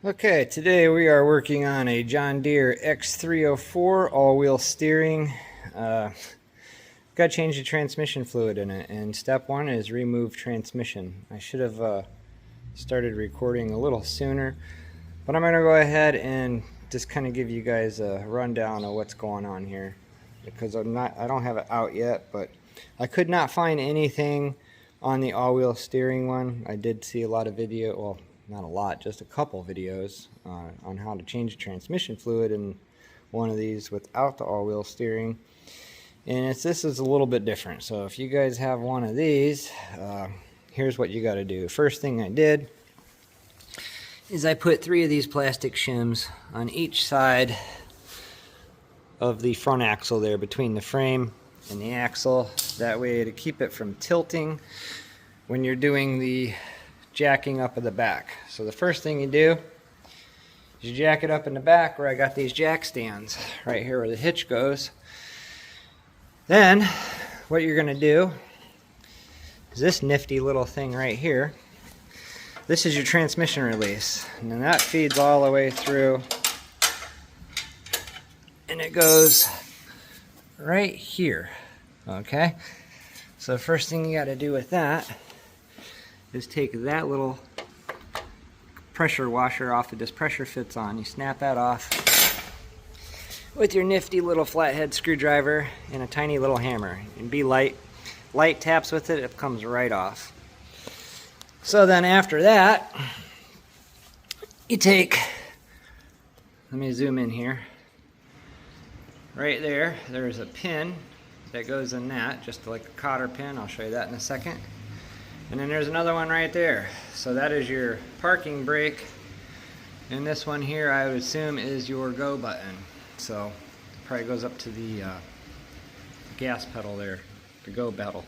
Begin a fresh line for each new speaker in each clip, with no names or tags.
Okay, today we are working on a John Deere X304 all-wheel steering. Got to change the transmission fluid in it, and step one is remove transmission. I should have started recording a little sooner, but I'm going to go ahead and just kind of give you guys a rundown of what's going on here, because I don't have it out yet, but I could not find anything on the all-wheel steering one. I did see a lot of video, well, not a lot, just a couple videos on how to change the transmission fluid in one of these without the all-wheel steering. And this is a little bit different. So if you guys have one of these, here's what you got to do. First thing I did is I put 3 of these plastic shims on each side of the front axle there, between the frame and the axle. That way to keep it from tilting when you're doing the jacking up of the back. So the first thing you do is you jack it up in the back where I got these jack stands right here where the hitch goes. Then what you're going to do is this nifty little thing right here. This is your transmission release, and then that feeds all the way through, and it goes right here. Okay, so the first thing you got to do with that is take that little pressure washer off that this pressure fits on. You snap that off with your nifty little flathead screwdriver and a tiny little hammer. And be light. Light taps with it, it comes right off. So then after that, you take, let me zoom in here. Right there, there's a pin that goes in that, just like a cotter pin. I'll show you that in a second. And then there's another one right there. So that is your parking brake. And this one here, I would assume, is your go button. So it probably goes up to the gas pedal there, the go pedal.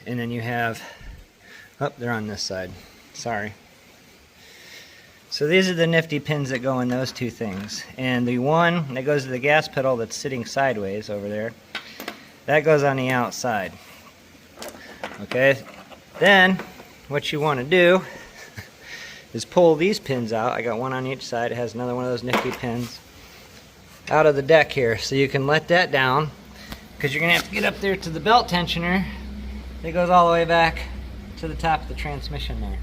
And then you have, oh, they're on this side. Sorry. So these are the nifty pins that go in those two things. And the one that goes to the gas pedal that's sitting sideways over there, that goes on the outside. Okay. Then, what you want to do is pull these pins out. I got one on each side. It has another one of those nifty pins out of the deck here. So you can let that down, because you're going to have to get up there to the belt tensioner that goes all the way back to the top of the transmission there.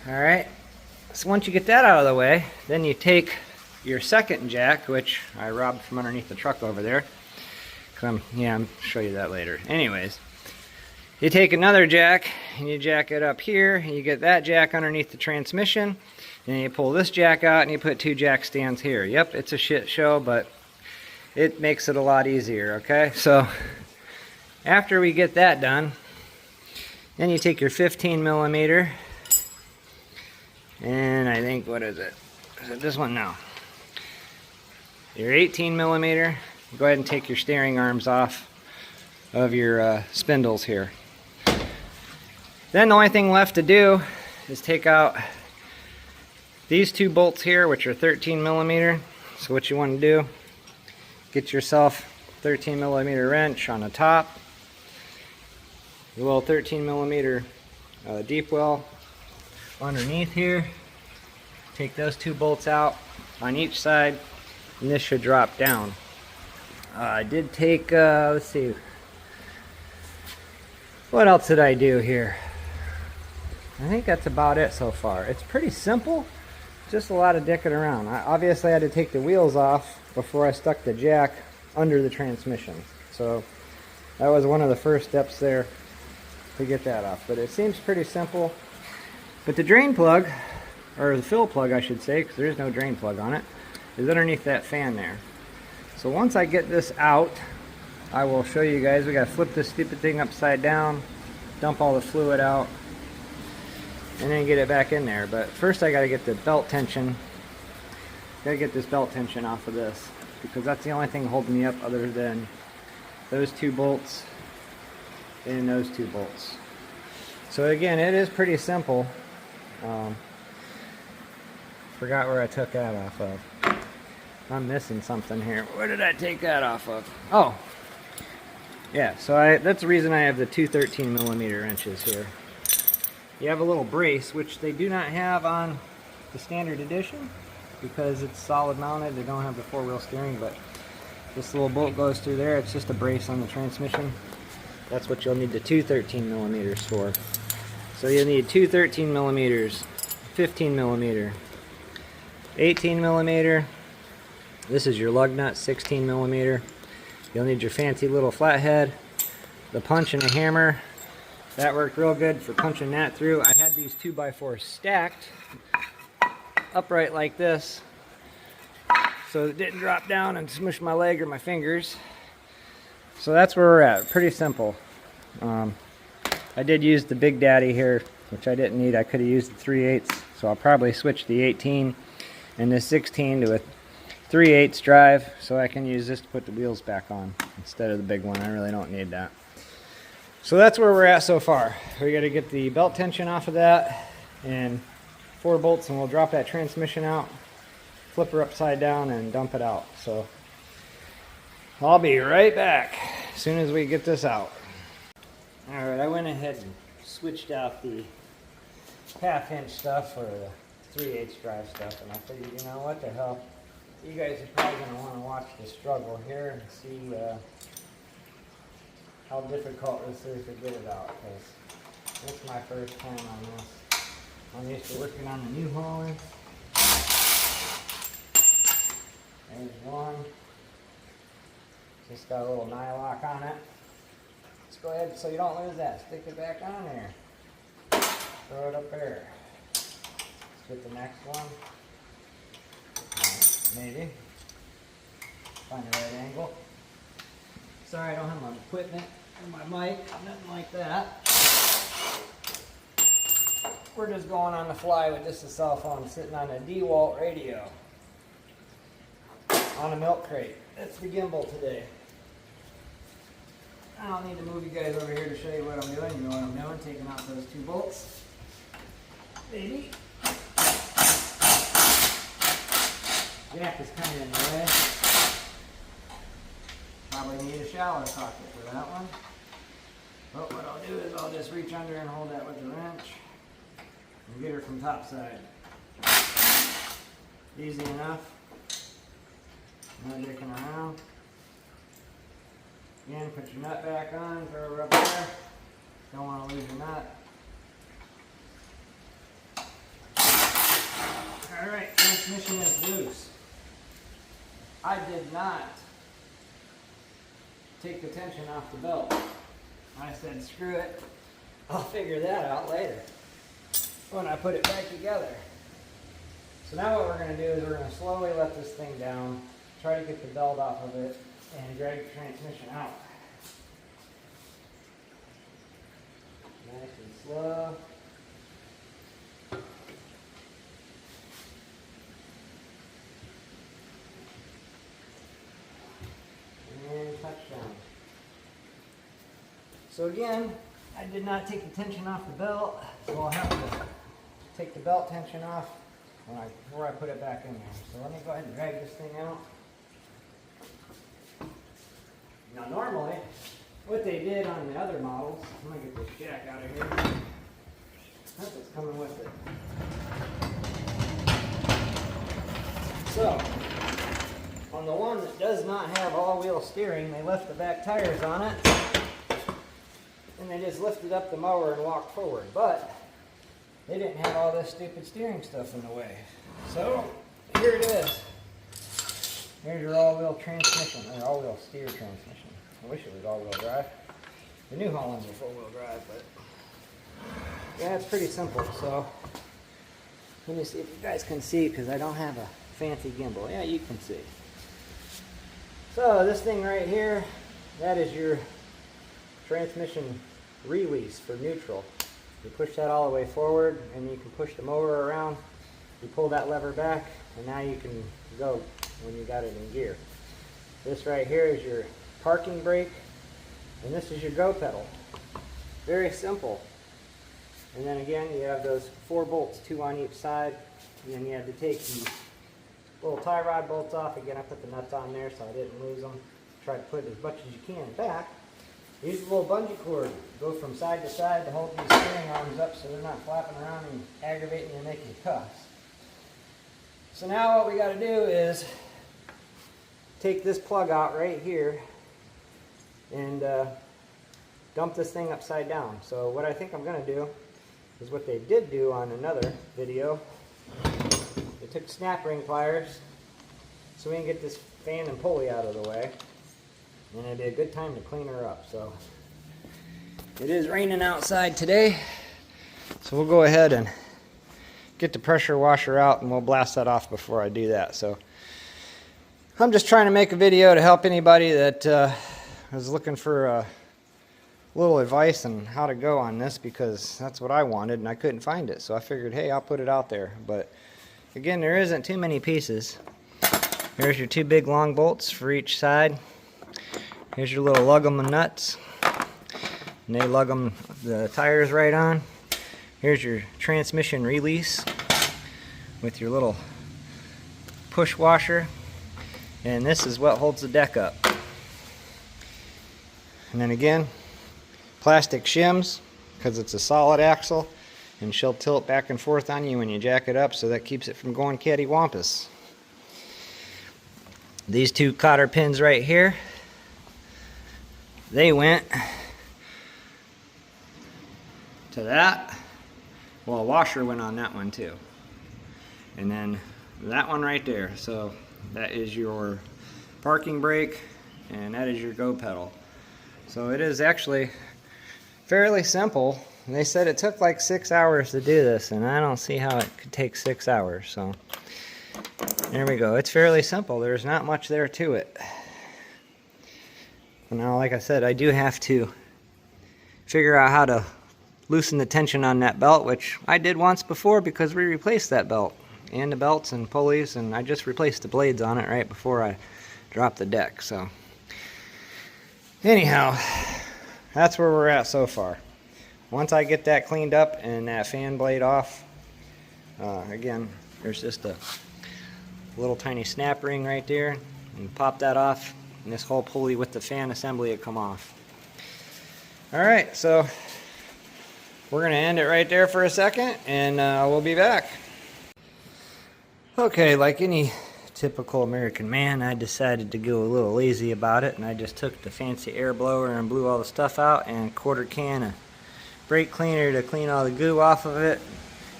Alright, so once you get that out of the way, then you take your second jack, which I robbed from underneath the truck over there. I'll show you that later. Anyways. You take another jack and you jack it up here, and you get that jack underneath the transmission, and you pull this jack out and you put 2 jack stands here. Yep, it's a shit show, but it makes it a lot easier, okay? So after we get that done, then you take your 15 millimeter, and I think, what is it? Is it this one? No. Your 18 millimeter, go ahead and take your steering arms off of your spindles here. Then the only thing left to do is take out these 2 bolts here, which are 13 millimeter. So what you want to do, get yourself 13 millimeter wrench on the top, a little 13 millimeter deep well underneath here. Take those 2 bolts out on each side, and this should drop down. I did take, let's see, what else did I do here? I think that's about it so far. It's pretty simple, just a lot of dicking around. Obviously I had to take the wheels off before I stuck the jack under the transmission. So that was one of the first steps there to get that off. But it seems pretty simple. But the drain plug, or the fill plug I should say, because there is no drain plug on it, is underneath that fan there. So once I get this out, I will show you guys. We gotta flip this stupid thing upside down, dump all the fluid out, and then get it back in there. But first I gotta get the belt tension. Gotta get this belt tension off of this, because that's the only thing holding me up other than those 2 bolts and those 2 bolts. So again, it is pretty simple. Forgot where I took that off of. I'm missing something here. Where did I take that off of? Oh, yeah, so that's the reason I have the 2 13 millimeter wrenches here. You have a little brace, which they do not have on the standard edition because it's solid mounted. They don't have the four-wheel steering, but this little bolt goes through there. It's just a brace on the transmission. That's what you'll need the two 13 millimeters for. So you'll need two 13 millimeters, 15 millimeter, 18 millimeter. This is your lug nut, 16 millimeter. You'll need your fancy little flathead, the punch and a hammer. That worked real good for punching that through. I had these 2x4s stacked upright like this so it didn't drop down and smush my leg or my fingers. So that's where we're at. Pretty simple. I did use the Big Daddy here, which I didn't need. I could have used the 3/8, so I'll probably switch the 18 and the 16 to a 3/8 drive so I can use this to put the wheels back on instead of the big one. I really don't need that. So that's where we're at so far. We got to get the belt tension off of that and 4 bolts, and we'll drop that transmission out, flip her upside down, and dump it out. So I'll be right back as soon as we get this out. Alright, I went ahead and switched out the half-inch stuff for the 3/8 drive stuff, and I figured, you know, what the hell, you guys are probably going to want to watch the struggle here and see how difficult this is to get it out, because this is my first time on this. I'm used to working on the New Holland. There's one. Just got a little nylock on it. Let's go ahead, so you don't lose that, stick it back on there. Throw it up there. Let's get the next one. Maybe. Find the right angle. Sorry, I don't have my equipment or my mic, nothing like that. We're just going on the fly with just a cell phone sitting on a DeWalt radio on a milk crate. That's the gimbal today. I don't need to move you guys over here to show you what I'm doing. You know what I'm doing, taking out those 2 bolts. Maybe. Jack is kind of in the way. Probably need a shallow socket for that one. But what I'll do is I'll just reach under and hold that with the wrench and get her from top side. Easy enough. No dicking around. Again, put your nut back on, throw her up there. Don't want to lose your nut. Alright, transmission is loose. I did not take the tension off the belt. I said, screw it. I'll figure that out later when I put it back together. So now what we're going to do is we're going to slowly let this thing down, try to get the belt off of it, and drag the transmission out. Nice and slow. And touchdown. So again, I did not take the tension off the belt, so I'll have to take the belt tension off before I put it back in there. So let me go ahead and drag this thing out. Now normally, what they did on the other models, I'm going to get this jack out of here. That's what's coming with it. So, on the one that does not have all-wheel steering, they left the back tires on it, and they just lifted up the mower and walked forward. But they didn't have all this stupid steering stuff in the way. So, here it is. Here's your all-wheel transmission, or all-wheel steer transmission. I wish it was all-wheel drive. The New Hollands are four-wheel drive, but yeah, it's pretty simple. So let me see if you guys can see, because I don't have a fancy gimbal. Yeah, you can see. So this thing right here, that is your transmission release for neutral. You push that all the way forward, and you can push the mower around. You pull that lever back, and now you can go when you got it in gear. This right here is your parking brake, and this is your go pedal. Very simple. And then again, you have those 4 bolts, 2 on each side, and then you have to take the little tie rod bolts off. Again, I put the nuts on there so I didn't lose them. Try to put as much as you can back. Use the little bungee cord. Go from side to side to hold these steering arms up so they're not flapping around and aggravating you and making you cuss. So now what we got to do is take this plug out right here and dump this thing upside down. So what I think I'm going to do is what they did do on another video. They took snap ring pliers so we can get this fan and pulley out of the way, and it'd be a good time to clean her up. So it is raining outside today, so we'll go ahead and get the pressure washer out, and we'll blast that off before I do that. So I'm just trying to make a video to help anybody that is looking for a little advice on how to go on this, because that's what I wanted and I couldn't find it. So I figured, hey, I'll put it out there. But again, there isn't too many pieces. Here's your two big long bolts for each side. Here's your little lug 'em nuts, and they lug the tires right on. Here's your transmission release with your little push washer, and this is what holds the deck up. And then again, plastic shims, because it's a solid axle, and she'll tilt back and forth on you when you jack it up, so that keeps it from going cattywampus. These two cotter pins right here, they went to that. Well, a washer went on that one too. And then that one right there. So that is your parking brake, and that is your go pedal. So it is actually fairly simple. They said it took like 6 hours to do this, and I don't see how it could take 6 hours. So there we go. It's fairly simple. There's not much there to it. Now, like I said, I do have to figure out how to loosen the tension on that belt, which I did once before because we replaced that belt and the belts and pulleys, and I just replaced the blades on it right before I dropped the deck. So anyhow, that's where we're at so far. Once I get that cleaned up and that fan blade off, again, there's just a little tiny snap ring right there, and pop that off, and this whole pulley with the fan assembly will come off. Alright, so we're going to end it right there for a second, and we'll be back. Okay, like any typical American man, I decided to go a little lazy about it, and I just took the fancy air blower and blew all the stuff out, and a quarter can of brake cleaner to clean all the goo off of it,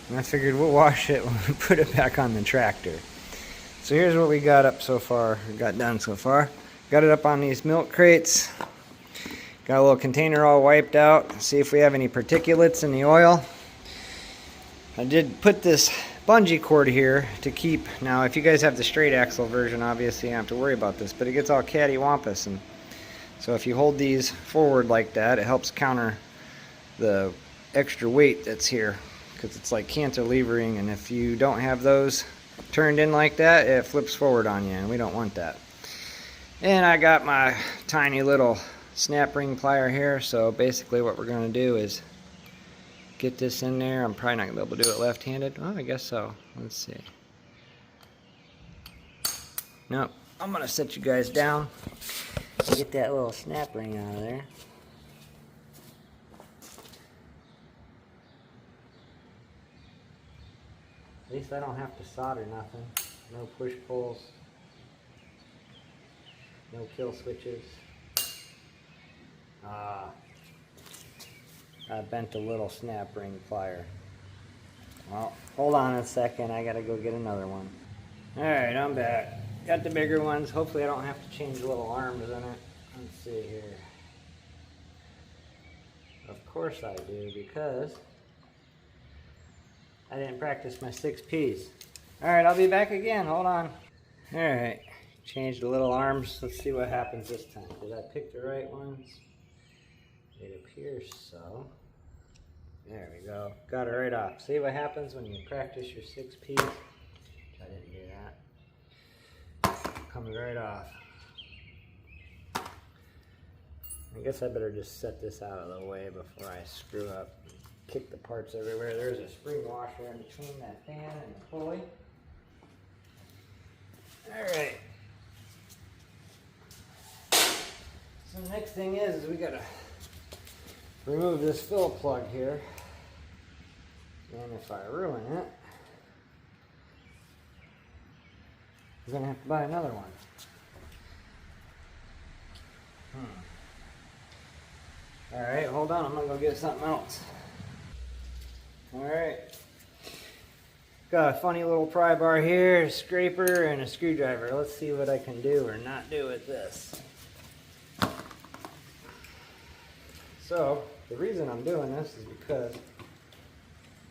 and I figured we'll wash it when we put it back on the tractor. So here's what we got up so far, got done so far. Got it up on these milk crates. Got a little container all wiped out. See if we have any particulates in the oil. I did put this bungee cord here to keep. Now, if you guys have the straight axle version, obviously you don't have to worry about this, but it gets all cattywampus, and so if you hold these forward like that, it helps counter the extra weight that's here, because it's like cantilevering, and if you don't have those turned in like that, it flips forward on you, and we don't want that. And I got my tiny little snap ring plier here, so basically what we're going to do is get this in there. I'm probably not going to be able to do it left-handed. Oh, I guess so. Let's see. Nope. I'm going to set you guys down and get that little snap ring out of there. At least I don't have to solder nothing. No push-pulls. No kill switches. I bent a little snap ring plier. Well, hold on a second. I gotta go get another one. Alright, I'm back. Got the bigger ones. Hopefully I don't have to change the little arms in it. Let's see here. Of course I do, because I didn't practice my 6 Ps. Alright, I'll be back again. Hold on. Alright, change the little arms. Let's see what happens this time. Did I pick the right ones? It appears so. There we go. Got it right off. See what happens when you practice your 6 Ps? I didn't do that. Comes right off. I guess I better just set this out of the way before I screw up and kick the parts everywhere. There's a spring washer in between that fan and the pulley. Alright. So the next thing is we gotta remove this fill plug here. And if I ruin it, We're gonna have to buy another one. Alright, hold on, I'm gonna go get something else. Alright. Got a funny little pry bar here, a scraper, and a screwdriver. Let's see what I can do or not do with this. So, the reason I'm doing this is because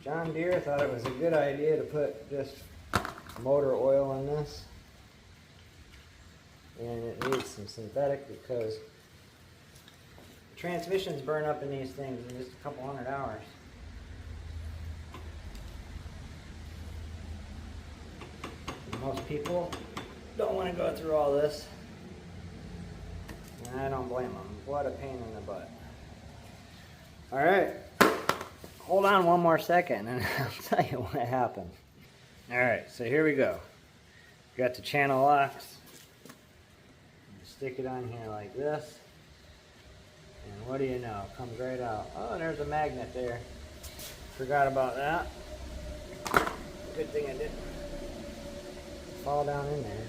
John Deere thought it was a good idea to put just motor oil in this. And it needs some synthetic because transmissions burn up in these things in just a couple hundred hours. And most people don't want to go through all this. And I don't blame them. What a pain in the butt. Alright. Hold on one more second and I'll tell you what happened. Alright, so here we go. Got the channel locks. Stick it on here like this. And what do you know? It comes right out. Oh, there's a magnet there. Forgot about that. Good thing I didn't fall down in there.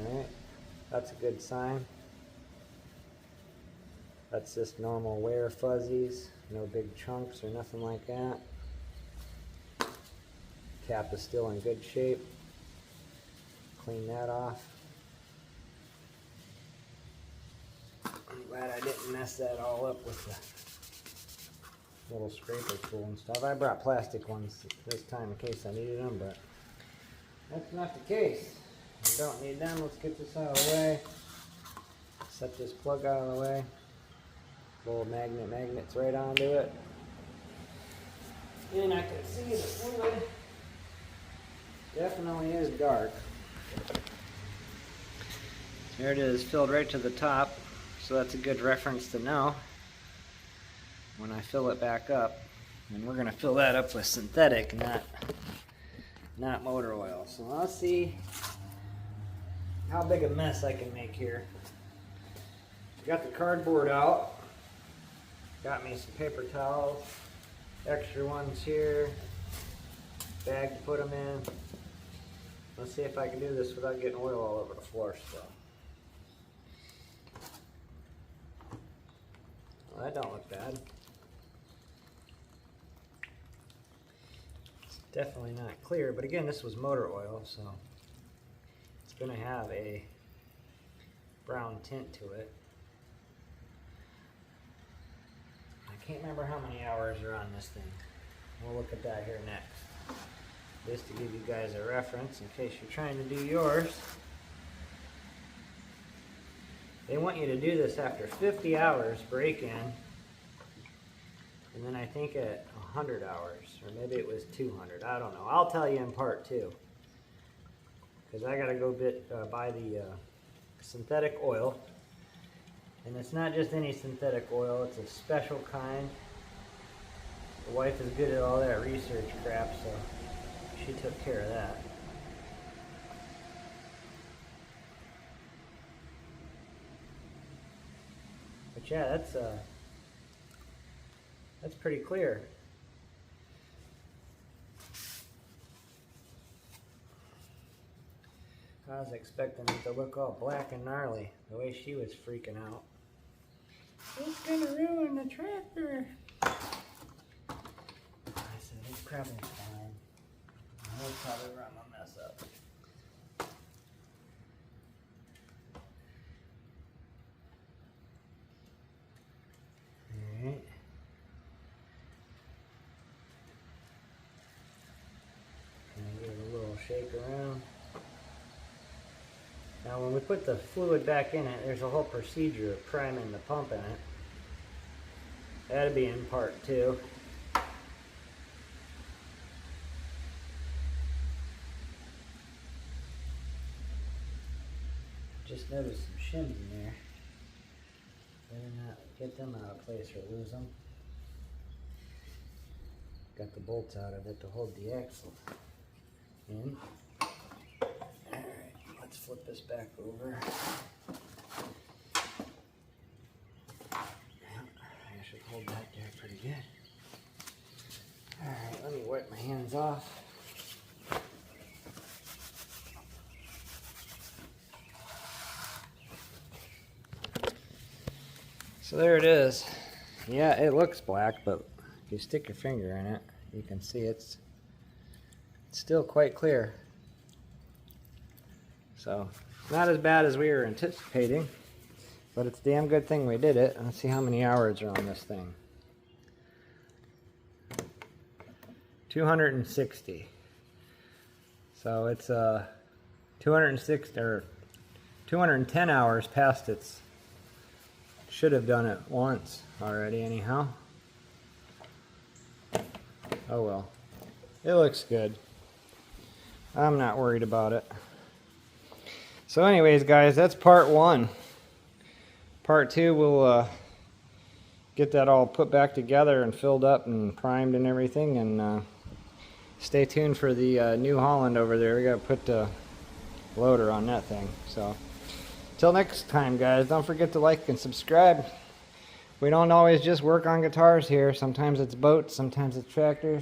Alright. That's a good sign. That's just normal wear fuzzies. No big chunks or nothing like that. Cap is still in good shape. Clean that off. I'm glad I didn't mess that all up with the little scraper tool and stuff. I brought plastic ones this time in case I needed them, but that's not the case. We don't need them. Let's get this out of the way. Set this plug out of the way. Little magnets right onto it. And I can see the fluid definitely is dark. There it is, filled right to the top, so that's a good reference to know when I fill it back up. And we're going to fill that up with synthetic, not motor oil. So let's see how big a mess I can make here. Got the cardboard out. Got me some paper towels, extra ones here, bag to put them in. Let's see if I can do this without getting oil all over the floor still. Well, that don't look bad. It's definitely not clear, but again, this was motor oil, so it's going to have a brown tint to it. I can't remember how many hours are on this thing. We'll look at that here next. Just to give you guys a reference in case you're trying to do yours. They want you to do this after 50 hours break-in, and then I think at 100 hours, or maybe it was 200. I don't know. I'll tell you in part 2, because I gotta go buy the synthetic oil. And it's not just any synthetic oil, it's a special kind. The wife is good at all that research crap, so she took care of that. But yeah, that's pretty clear. I was expecting it to look all black and gnarly, the way she was freaking out. It's gonna ruin the tractor. I said, it's probably fine. I'll probably run my mess up. Alright. Gonna give it a little shake around. Now when we put the fluid back in it, there's a whole procedure of priming the pump in it. That'll be in part 2. Just noticed some shims in there. Better not get them out of place or lose them. Got the bolts out of it to hold the axle in. Let's flip this back over. I should hold that there pretty good. Alright, let me wipe my hands off. So there it is. Yeah, it looks black, but if you stick your finger in it, you can see it's still quite clear. So, not as bad as we were anticipating, but it's a damn good thing we did it. Let's see how many hours are on this thing. 260. So it's 206 or 210 hours past its. Should have done it once already anyhow. Oh well. It looks good. I'm not worried about it. So anyways, guys, that's part one. Part two, we'll get that all put back together and filled up and primed and everything, and stay tuned for the New Holland over there. We got to put the loader on that thing. So till next time, guys, don't forget to like and subscribe. We don't always just work on guitars here. Sometimes it's boats, sometimes it's tractors.